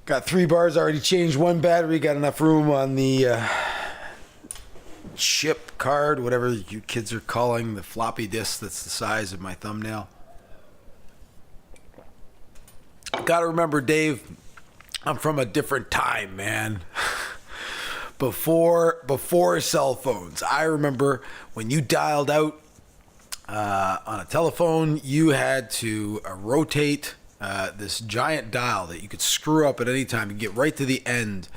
Got 3 bars already changed, 1 battery, got enough room on the chip card, whatever you kids are calling the floppy disk that's the size of my thumbnail. Gotta remember, Dave, I'm from a different time, man. Before cell phones. I remember when you dialed out on a telephone, you had to rotate this giant dial that you could screw up at any time and get right to the end,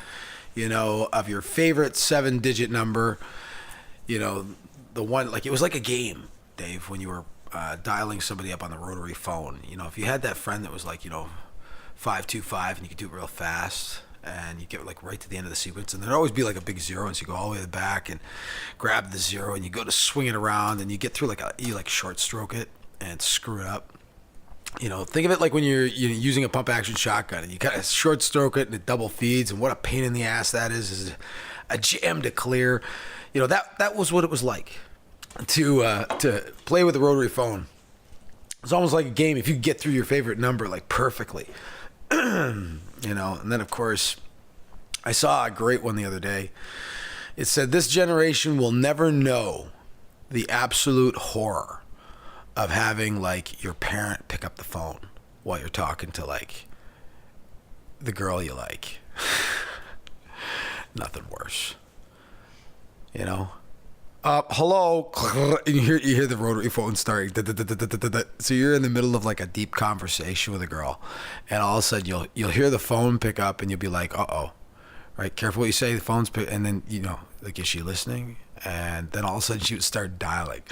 of your favorite 7-digit number. The one, like, it was like a game, Dave, when you were dialing somebody up on the rotary phone. If you had that friend that was like, 525 and you could do it real fast, and you get like right to the end of the sequence, and there'd always be like a big zero, and so you go all the way to the back and grab the zero, and you go to swing it around, and you get through you short stroke it and screw it up. Think of it like when you're using a pump action shotgun, and you kind of short stroke it and it double feeds, and what a pain in the ass that is a jam to clear. That was what it was like to play with a rotary phone. It's almost like a game if you get through your favorite number like perfectly. And then of course I saw a great one the other day. It said, this generation will never know the absolute horror of having like your parent pick up the phone while you're talking to like the girl you like. Nothing worse. Hello, and you hear the rotary phone starting. So you're in the middle of like a deep conversation with a girl, and all of a sudden you'll hear the phone pick up, and you'll be like, uh-oh, right? Careful what you say. The phone's pick, and then like, is she listening? And then all of a sudden she would start dialing,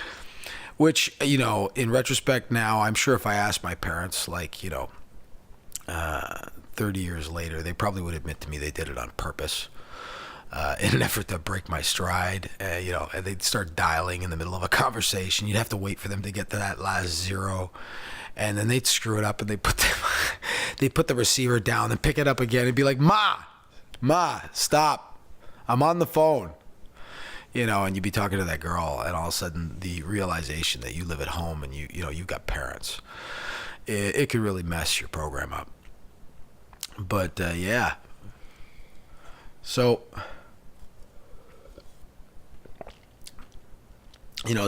which in retrospect now, I'm sure if I asked my parents, like 30 years later, they probably would admit to me they did it on purpose. In an effort to break my stride, and they'd start dialing in the middle of a conversation. You'd have to wait for them to get to that last zero, and then they'd screw it up, and they put the receiver down and pick it up again and be like, Ma, stop, I'm on the phone, and you'd be talking to that girl, and all of a sudden the realization that you live at home and you've got parents, it could really mess your program up. But yeah, so.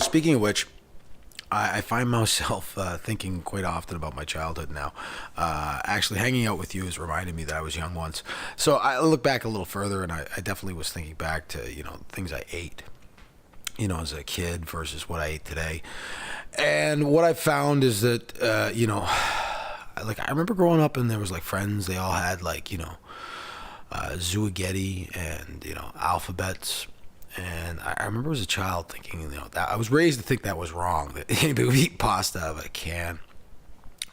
Speaking of which, I find myself thinking quite often about my childhood now. Actually, hanging out with you has reminded me that I was young once. So I look back a little further, and I definitely was thinking back to, things I ate, as a kid versus what I ate today. And what I found is that, like, I remember growing up and there was like friends, they all had like, Zucchetti and, alphabets. And I remember as a child thinking, that I was raised to think that was wrong, that anybody would eat pasta out of a can.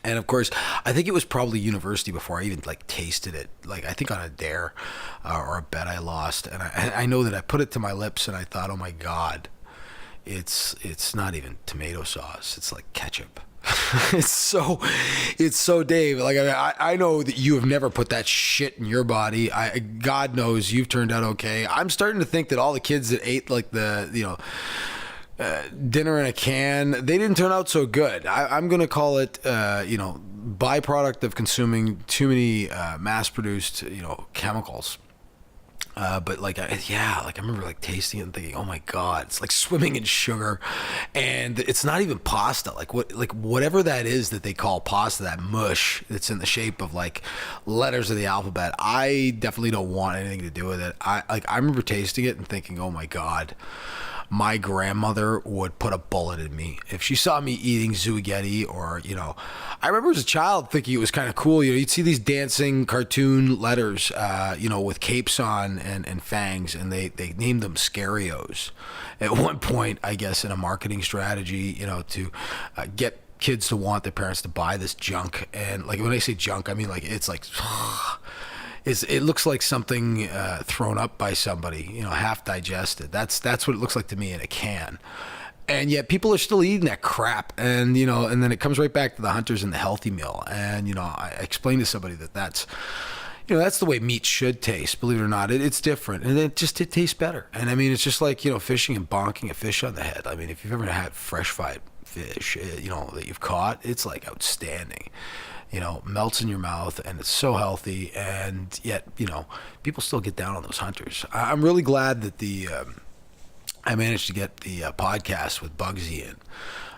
And of course, I think it was probably university before I even like tasted it. Like I think on a dare or a bet I lost, and I know that I put it to my lips and I thought, oh my God, it's not even tomato sauce. It's like ketchup. It's so Dave. Like I know that you have never put that shit in your body. God knows you've turned out okay. I'm starting to think that all the kids that ate like the dinner in a can, they didn't turn out so good. I'm gonna call it byproduct of consuming too many mass-produced chemicals. But like, I remember like tasting it and thinking, oh my God, it's like swimming in sugar, and it's not even pasta. Like whatever that is that they call pasta, that mush that's in the shape of like letters of the alphabet. I definitely don't want anything to do with it. I remember tasting it and thinking, oh my God, my grandmother would put a bullet in me if she saw me eating Zucchetti. Or I remember as a child thinking it was kind of cool. You'd see these dancing cartoon letters with capes on and fangs, and they named them Scarios at one point, I guess, in a marketing strategy to get kids to want their parents to buy this junk. And like when I say junk, I mean like it's like it looks like something thrown up by somebody, half digested. That's what it looks like to me in a can. And yet people are still eating that crap. And, and then it comes right back to the Hunters and the healthy meal. And, I explained to somebody that's the way meat should taste. Believe it or not, it's different. And it tastes better. And I mean, it's just like, fishing and bonking a fish on the head. I mean, if you've ever had fresh fried fish, that you've caught, it's like outstanding. melts in your mouth, and it's so healthy, and yet, people still get down on those hunters. I'm really glad that I managed to get the podcast with Bugsy in.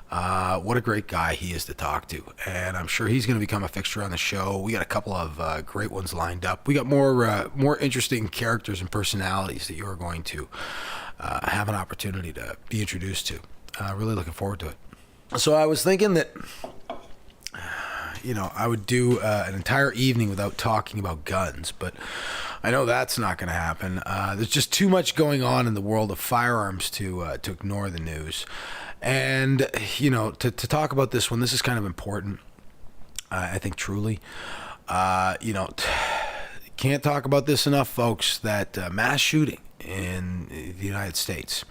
What a great guy he is to talk to, and I'm sure he's going to become a fixture on the show. We got a couple of great ones lined up. We got more interesting characters and personalities that you are going to have an opportunity to be introduced to. Really looking forward to it. So I was thinking that I would do an entire evening without talking about guns, but I know that's not going to happen. There's just too much going on in the world of firearms to ignore the news. And, to talk about this one, this is kind of important, I think, truly. Can't talk about this enough, folks, that mass shooting in the United States,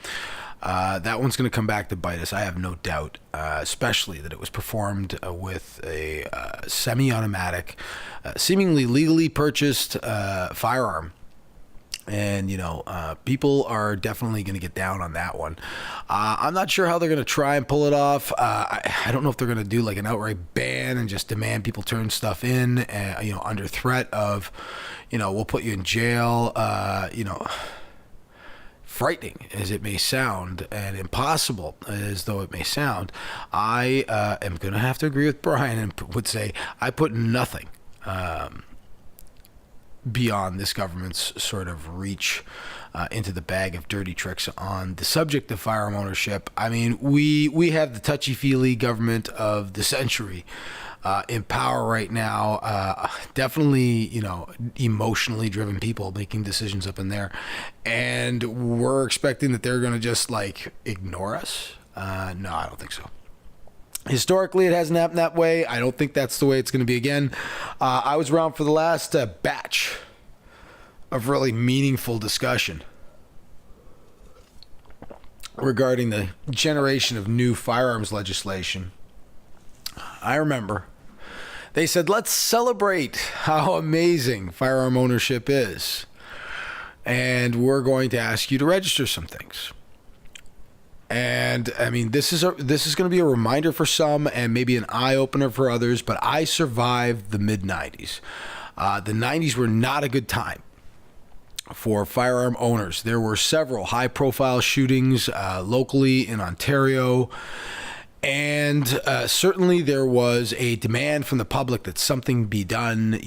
that one's going to come back to bite us, I have no doubt, especially that it was performed with a semi-automatic, seemingly legally purchased firearm. And, people are definitely going to get down on that one. I'm not sure how they're going to try and pull it off. I don't know if they're going to do like an outright ban and just demand people turn stuff in, under threat of, we'll put you in jail, frightening as it may sound and impossible as though it may sound. I am going to have to agree with Brian and would say I put nothing beyond this government's sort of reach into the bag of dirty tricks on the subject of firearm ownership. I mean, we have the touchy-feely government of the century in power right now. Definitely, emotionally driven people making decisions up in there. And we're expecting that they're going to just, ignore us? No, I don't think so. Historically, it hasn't happened that way. I don't think that's the way it's going to be again. I was around for the last batch of really meaningful discussion regarding the generation of new firearms legislation. I remember they said, let's celebrate how amazing firearm ownership is. And we're going to ask you to register some things. And I mean, this is going to be a reminder for some and maybe an eye-opener for others, but I survived the mid-90s. The 90s were not a good time for firearm owners. There were several high-profile shootings locally in Ontario, and certainly there was a demand from the public that something be done.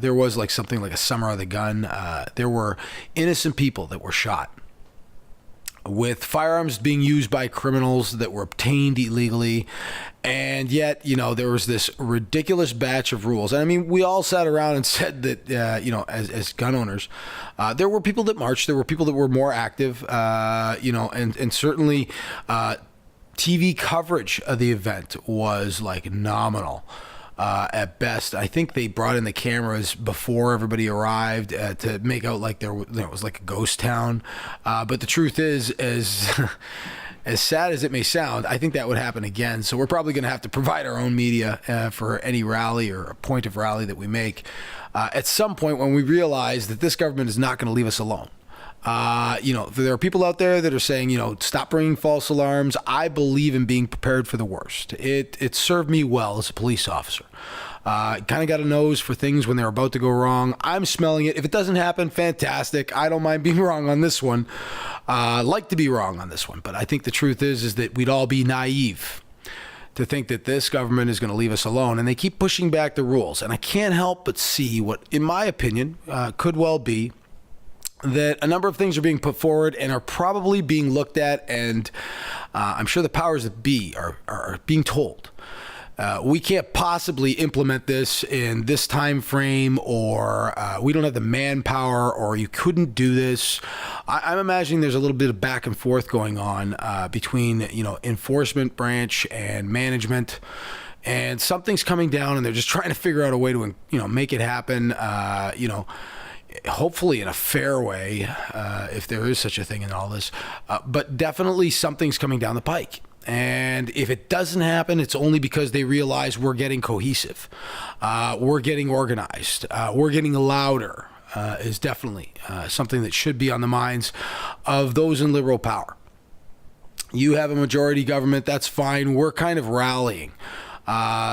There was something like a summer of the gun. There were innocent people that were shot, with firearms being used by criminals that were obtained illegally. And yet, there was this ridiculous batch of rules. And I mean, we all sat around and said that, as gun owners, there were people that marched, there were people that were more active, and certainly TV coverage of the event was nominal. At best, I think they brought in the cameras before everybody arrived to make out like there was like a ghost town. But the truth is, as sad as it may sound, I think that would happen again. So we're probably going to have to provide our own media for any rally or a point of rally that we make at some point when we realize that this government is not going to leave us alone. There are people out there that are saying, stop bringing false alarms. I believe in being prepared for the worst. It served me well as a police officer. Kind of got a nose for things when they're about to go wrong. I'm smelling it. If it doesn't happen, fantastic. I don't mind being wrong on this one. Like to be wrong on this one. But I think the truth is that we'd all be naive to think that this government is going to leave us alone. And they keep pushing back the rules. And I can't help but see what, in my opinion, could well be that a number of things are being put forward and are probably being looked at, and I'm sure the powers that be are being told, we can't possibly implement this in this time frame, or we don't have the manpower, or you couldn't do this. I'm imagining there's a little bit of back and forth going on between enforcement branch and management. And something's coming down, and they're just trying to figure out a way to make it happen. Hopefully in a fair way, if there is such a thing in all this, but definitely something's coming down the pike. And if it doesn't happen, it's only because they realize we're getting cohesive, we're getting organized, we're getting louder, is definitely something that should be on the minds of those in liberal power. You have a majority government, that's fine. We're kind of rallying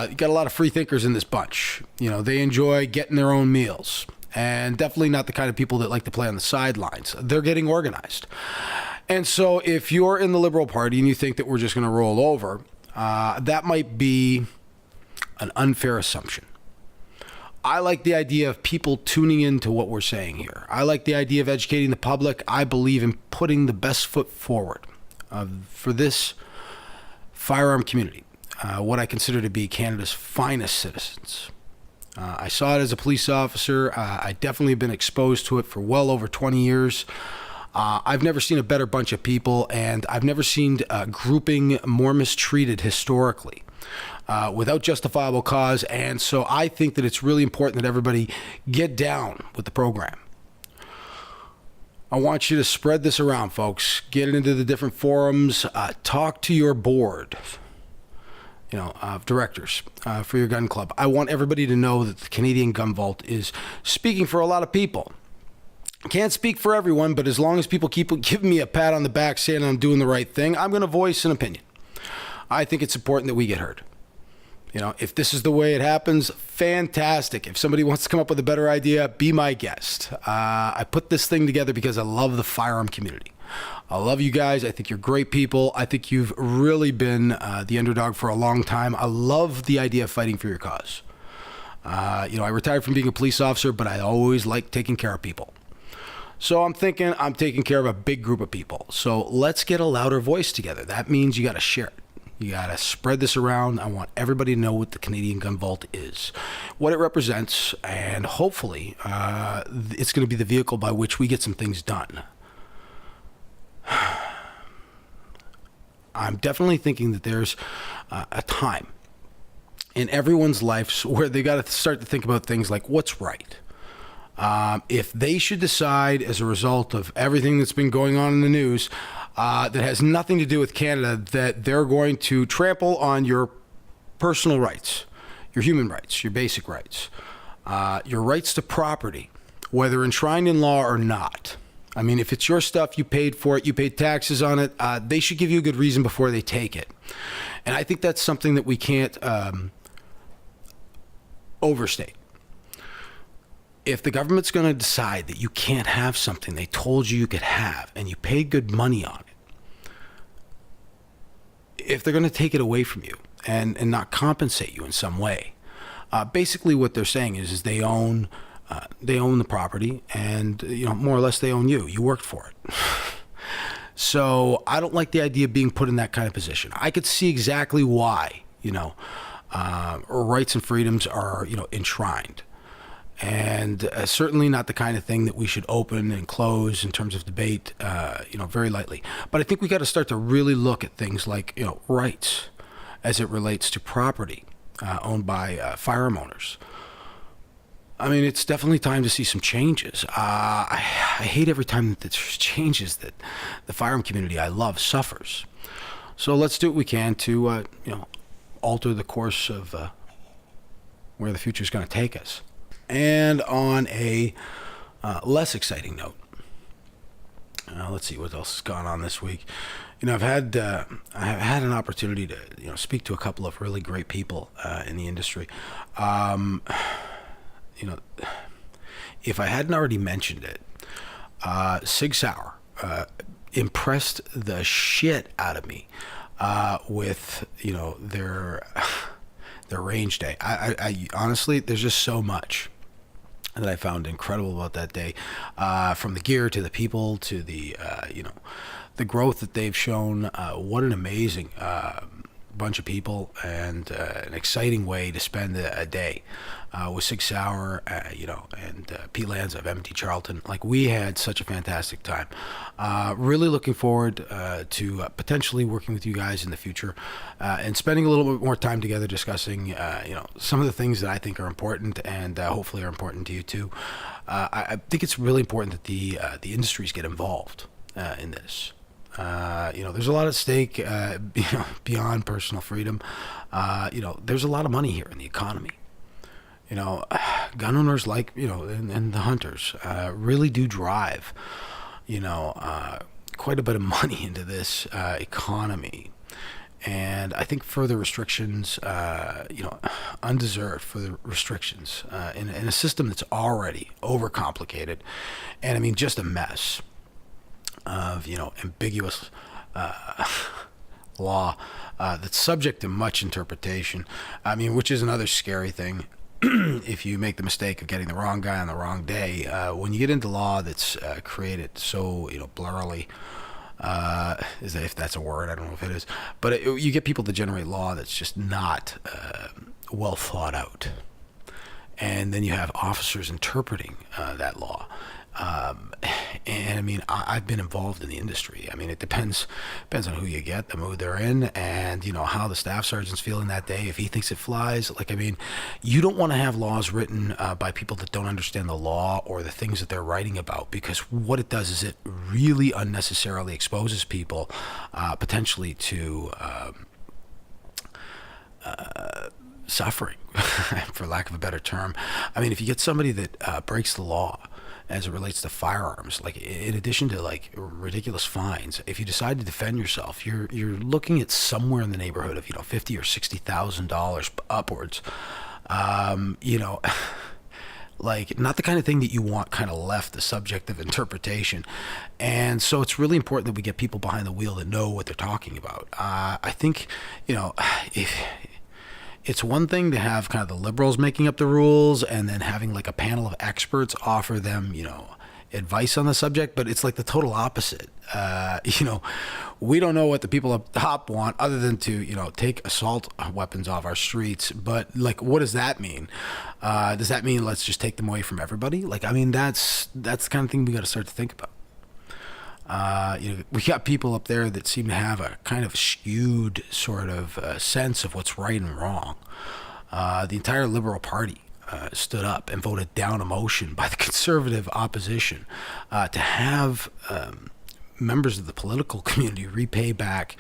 You got a lot of free thinkers in this bunch. They enjoy getting their own meals, and definitely not the kind of people that like to play on the sidelines. They're getting organized. And so if you're in the Liberal Party and you think that we're just going to roll over, that might be an unfair assumption. I like the idea of people tuning into what we're saying here. I like the idea of educating the public. I believe in putting the best foot forward for this firearm community, what I consider to be Canada's finest citizens. I saw it as a police officer. I definitely have been exposed to it for well over 20 years. I've never seen a better bunch of people, and I've never seen a grouping more mistreated historically without justifiable cause. And so I think that it's really important that everybody get down with the program. I want you to spread this around, folks. Get it into the different forums. Talk to your board, of directors for your gun club. I want everybody to know that the Canadian Gun Vault is speaking for a lot of people. Can't speak for everyone, but as long as people keep giving me a pat on the back saying I'm doing the right thing, I'm going to voice an opinion. I think it's important that we get heard. If this is the way it happens, fantastic. If somebody wants to come up with a better idea, be my guest. I put this thing together because I love the firearm community. I love you guys. I think you're great people. I think you've really been the underdog for a long time. I love the idea of fighting for your cause. I retired from being a police officer, but I always liked taking care of people. So I'm thinking I'm taking care of a big group of people. So let's get a louder voice together. That means you got to share it. You got to spread this around. I want everybody to know what the Canadian Gun Vault is, what it represents, and hopefully it's going to be the vehicle by which we get some things done. I'm definitely thinking that there's a time in everyone's life where they got to start to think about things like what's right. If they should decide as a result of everything that's been going on in the news that has nothing to do with Canada, that they're going to trample on your personal rights, your human rights, your basic rights, your rights to property, whether enshrined in law or not. I mean, if it's your stuff, you paid for it, you paid taxes on it, they should give you a good reason before they take it. And I think that's something that we can't overstate. If the government's going to decide that you can't have something they told you could have and you paid good money on it, if they're going to take it away from you and not compensate you in some way, basically what they're saying is they own the property and, more or less they own you. You worked for it. So I don't like the idea of being put in that kind of position. I could see exactly why, rights and freedoms are, enshrined. And certainly not the kind of thing that we should open and close in terms of debate, very lightly. But I think we got to start to really look at things like, rights as it relates to property owned by firearm owners. I mean, it's definitely time to see some changes. I hate every time that there's changes that the firearm community I love suffers. So let's do what we can to, alter the course of where the future is going to take us. And on a less exciting note, let's see what else has gone on this week. I've had an opportunity to speak to a couple of really great people in the industry. If I hadn't already mentioned it, Sig Sauer impressed the shit out of me with their range day. I honestly, there's just so much that I found incredible about that day, from the gear to the people to the the growth that they've shown. What an amazing bunch of people, and an exciting way to spend a day with Sig Sauer, and Pete Lanza of M&T Charlton. Like, we had such a fantastic time. Really looking forward to potentially working with you guys in the future, and spending a little bit more time together discussing, some of the things that I think are important, and hopefully are important to you too. I think it's really important that the industries get involved in this. There's a lot at stake, beyond personal freedom. There's a lot of money here in the economy. Gun owners and the hunters really do drive, quite a bit of money into this economy. And I think further restrictions, undeserved further restrictions in a system that's already overcomplicated, and I mean just a mess of ambiguous law that's subject to much interpretation. I mean, which is another scary thing. If you make the mistake of getting the wrong guy on the wrong day, when you get into law that's created so blurrily. If that's a word, I don't know if it is, but you get people to generate law that's just not well thought out, and then you have officers interpreting that law. And I mean, I've been involved in the industry. I mean, it depends on who you get, the mood they're in, and how the staff sergeant's feeling that day. If he thinks it flies, I mean, you don't want to have laws written by people that don't understand the law or the things that they're writing about, because what it does is it really unnecessarily exposes people potentially to suffering, for lack of a better term. I mean, if you get somebody that breaks the law as it relates to firearms, in addition to ridiculous fines, if you decide to defend yourself, you're looking at somewhere in the neighborhood of $50,000 or $60,000 upwards. Not the kind of thing that you want kind of left the subject of interpretation. And so it's really important that we get people behind the wheel that know what they're talking about. I think if it's one thing to have kind of the liberals making up the rules and then having a panel of experts offer them, advice on the subject, but it's the total opposite. We don't know what the people up top want other than to, take assault weapons off our streets. But what does that mean? Does that mean let's just take them away from everybody? I mean, that's the kind of thing we got to start to think about. We got people up there that seem to have a kind of skewed sort of sense of what's right and wrong. The entire Liberal Party stood up and voted down a motion by the conservative opposition to have members of the political community repay back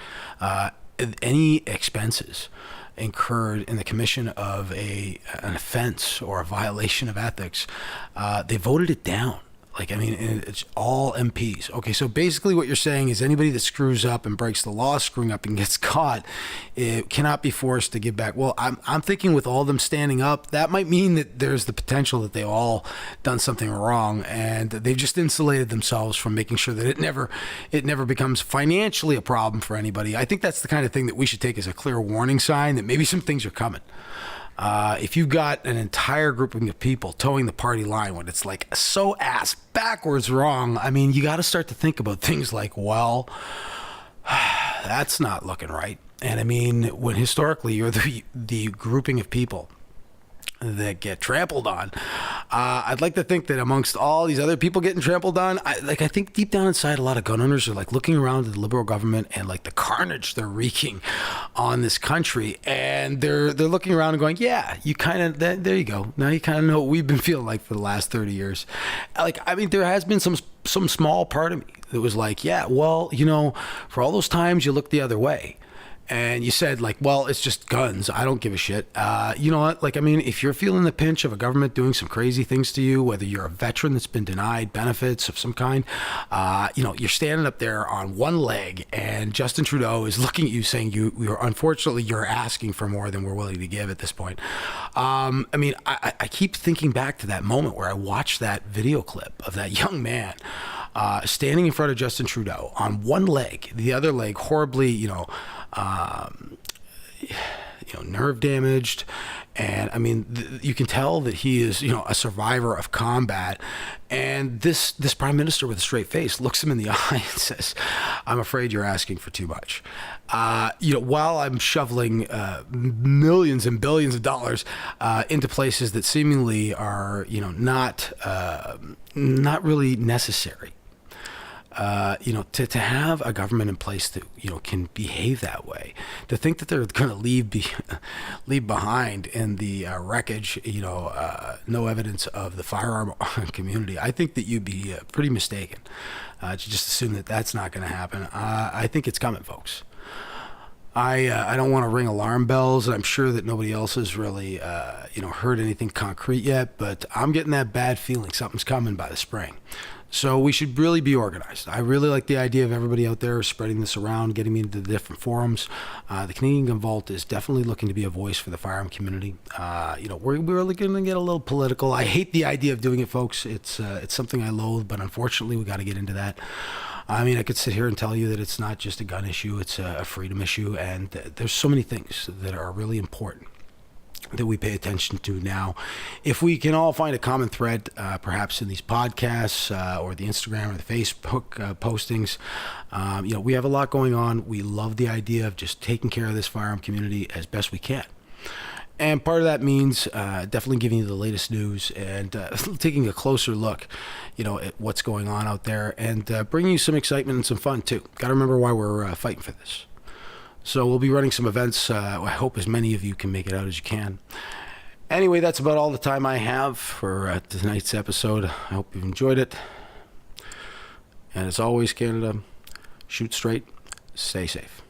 any expenses incurred in the commission of an offense or a violation of ethics. They voted it down. It's all MPs. Okay, so basically what you're saying is anybody that screws up and breaks the law screwing up and gets caught, it cannot be forced to give back. Well, I'm thinking with all of them standing up, that might mean that there's the potential that they've all done something wrong, and they've just insulated themselves from making sure that it never becomes financially a problem for anybody. I think that's the kind of thing that we should take as a clear warning sign that maybe some things are coming. If you've got an entire grouping of people towing the party line when it's so ass backwards wrong, I mean, you got to start to think about things well, that's not looking right. And I mean, when historically you're the grouping of people that get trampled on, I'd like to think that amongst all these other people getting trampled on, I think deep down inside a lot of gun owners are looking around at the Liberal government and the carnage they're wreaking on this country, and they're looking around and going, yeah, you kind of, there you go, now you kind of know what we've been feeling for the last 30 years. I mean, there has been some small part of me that was yeah, well, for all those times you looked the other way and you said well, it's just guns, I don't give a shit. You know what? I mean, if you're feeling the pinch of a government doing some crazy things to you, whether you're a veteran that's been denied benefits of some kind, you're standing up there on one leg and Justin Trudeau is looking at you saying unfortunately you're asking for more than we're willing to give at this point. I mean, I keep thinking back to that moment where I watched that video clip of that young man standing in front of Justin Trudeau on one leg, the other leg horribly, nerve damaged. And I mean, you can tell that he is, a survivor of combat. And this prime minister with a straight face looks him in the eye and says, I'm afraid you're asking for too much. While I'm shoveling millions and billions of dollars into places that seemingly are, not really necessary. To have a government in place that, can behave that way, to think that they're going to leave behind in the wreckage, no evidence of the firearm community, I think that you'd be pretty mistaken to just assume that that's not going to happen. I think it's coming, folks. I don't want to ring alarm bells, and I'm sure that nobody else has really, heard anything concrete yet, but I'm getting that bad feeling something's coming by the spring. So we should really be organized. I really like the idea of everybody out there spreading this around, getting me into the different forums. The Canadian Gun Vault is definitely looking to be a voice for the firearm community. We're really going to get a little political. I hate the idea of doing it, folks. It's something I loathe, but unfortunately we got to get into that. I mean, I could sit here and tell you that it's not just a gun issue, it's a freedom issue, and there's so many things that are really important that we pay attention to now. If we can all find a common thread, perhaps in these podcasts or the Instagram or the Facebook postings, we have a lot going on. We love the idea of just taking care of this firearm community as best we can. And part of that means definitely giving you the latest news and taking a closer look, at what's going on out there, and bringing you some excitement and some fun too. Got to remember why we're fighting for this. So we'll be running some events. I hope as many of you can make it out as you can. Anyway, that's about all the time I have for tonight's episode. I hope you've enjoyed it. And as always, Canada, shoot straight, stay safe.